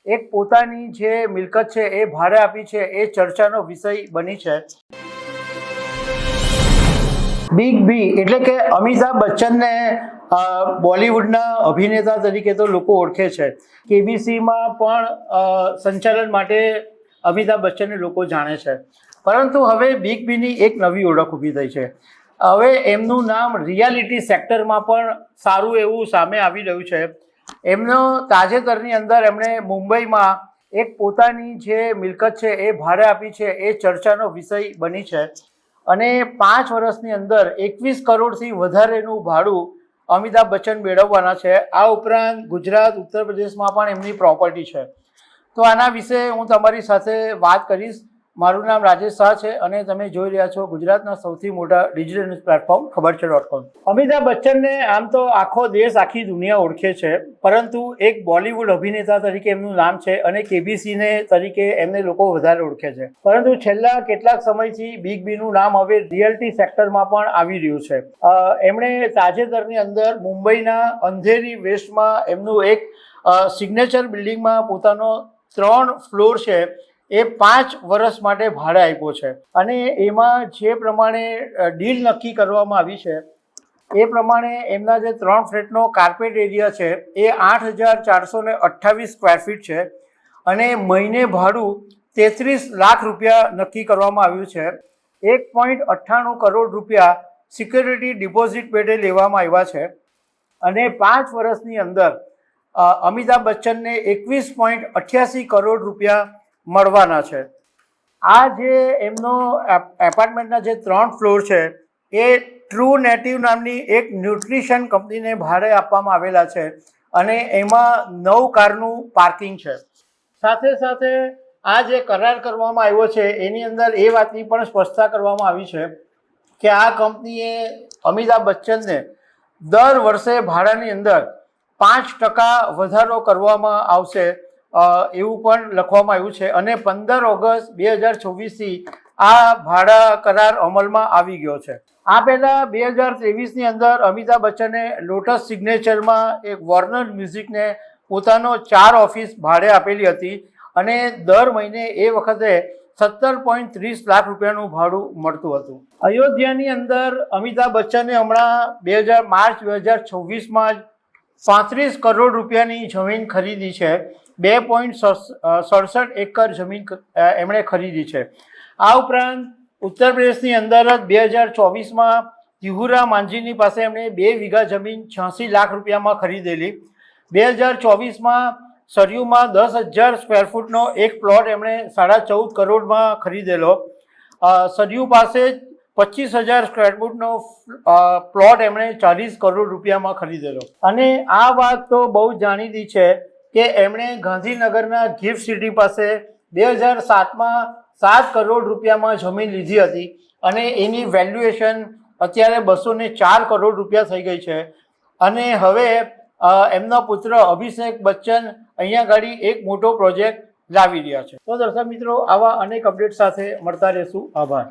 એક પોતાની જે મિલકત છે એ ભાડે આપી છે એ ચર્ચાનો વિષય બની છે। બિગ બી એટલે કે અમિતાભ બચ્ચનને બોલિવૂડના અભિનેતા તરીકે તો લોકો ઓળખે છે। કેબીસીમાં પણ સંચાલન માટે અમિતાભ બચ્ચનને લોકો જાણે છે, પરંતુ હવે બિગ બીની એક નવી ઓળખ ઊભી થઈ છે। હવે એમનું નામ રિયાલિટી સેક્ટરમાં પણ સારું એવું સામે આવી રહ્યું છે। એમનો તાજેતરની અંદર એમણે મુંબઈમાં એક પોતાની જે મિલકત છે એ ભાડે આપી છે એ ચર્ચાનો વિષય બની છે અને 5 વર્ષની અંદર 21 કરોડથી વધારેનું ભાડું અમિતાભ બચ્ચન મેળવવાના છે। આ ઉપરાંત ગુજરાત, ઉત્તર પ્રદેશમાં પણ એમની પ્રોપર્ટી છે। તો આના વિશે હું તમારી સાથે વાત કરીશ। મારું નામ રાજેશ શાહ છે અને તમે જોઈ રહ્યા છો ગુજરાતના સૌથી મોટા ડિજિટલ ન્યૂઝ પ્લેટફોર્મ ખબરછે.com। અમિતાભ બચ્ચનને આમ તો આખો દેશ, આખી દુનિયા ઓળખે છે, પરંતુ એક બોલિવૂડ અભિનેતા તરીકે એમનું નામ છે અને કેબીસીને તરીકે એમને લોકો વધારે ઓળખે છે। પરંતુ છેલ્લા કેટલાક સમયથી બિગ બીનું નામ હવે રિયાલિટી સેક્ટરમાં પણ આવી રહ્યું છે। એમણે તાજેતરની અંદર મુંબઈના અંધેરી વેસ્ટમાં એમનું એક સિગ્નેચર બિલ્ડિંગમાં પોતાનો 3 ફ્લોર છે એ 5 વર્ષ માટે ભાડે આપ્યો છે અને એમાં જે પ્રમાણે ડીલ નક્કી કરવામાં આવી છે એ પ્રમાણે એમના જે 3 ફ્લેટનો કાર્પેટ એરિયા છે એ 8,428 સ્ક્વેર ફીટ છે અને મહિને ભાડું 33 લાખ રૂપિયા નક્કી કરવામાં આવ્યું છે। 1.98 કરોડ રૂપિયા સિક્યોરિટી ડિપોઝિટ પેટે લેવામાં આવ્યા છે અને 5 વર્ષની અંદર અમિતાભ બચ્ચનને 21.88 કરોડ રૂપિયા મળવાના છે। આ જે એમનો એપાર્ટમેન્ટના જે 3 ફ્લોર છે એ ટ્રુ નેટિવ નામની એક ન્યુટ્રિશન કંપનીને ભાડે આપવામાં આવેલા છે અને એમાં 9 કારનું પાર્કિંગ છે। સાથે સાથે આ જે કરાર કરવામાં આવ્યો છે એની અંદર એ વાતની પણ સ્પષ્ટતા કરવામાં આવી છે કે આ કંપનીએ અમિતાભ બચ્ચનને દર વર્ષે ભાડાની અંદર 5% વધારો કરવામાં આવશે એવું પણ લખવામાં આવ્યું છે અને 15 ઓગસ્ટ 2024થી આ ભાડા કરાર અમલમાં આવી ગયો છે। આ પહેલાં 2023ની અંદર અમિતાભ બચ્ચને લોટસ સિગ્નેચરમાં એક વોર્નર મ્યુઝિકને પોતાનો 4 ઓફિસ ભાડે આપેલી હતી અને દર મહિને એ વખતે 17.30 લાખ રૂપિયાનું ભાડું મળતું હતું। અયોધ્યાની અંદર અમિતાભ બચ્ચને હમણાં માર્ચ 2026માં જ 35 કરોડ રૂપિયાની જમીન ખરીદી છે। 2.67 એકર જમીન એમણે ખરીદી છે। આ ઉપરાંત ઉત્તર પ્રદેશની અંદર જ 2024માં તિહુરા માંઝીની પાસે એમણે 2 વીઘા જમીન 86 લાખ રૂપિયામાં ખરીદેલી। 2024માં સરયુમાં 10,000 સ્ક્વેર ફૂટનો એક પ્લોટ એમણે 14.5 કરોડમાં ખરીદેલો। સરયુ પાસે 25,000 સ્ક્વેર ફૂટનો પ્લોટ એમણે 40 કરોડ રૂપિયામાં ખરીદેલો। અને આ વાત તો બહુ જાણીતી છે કે એમણે ગાંધીનગરના ગિફ્ટ સિટી પાસે 2007માં 7 કરોડ રૂપિયામાં જમીન લીધી હતી અને એની વેલ્યુએશન અત્યારે 204 કરોડ રૂપિયા થઈ ગઈ છે અને હવે એમના પુત્ર અભિષેક બચ્ચન અહીંયા ગાડી એક મોટો પ્રોજેક્ટ લાવી રહ્યા છે। તો દર્શક મિત્રો, આવા અનેક અપડેટ સાથે મળતા રહેશું। આભાર।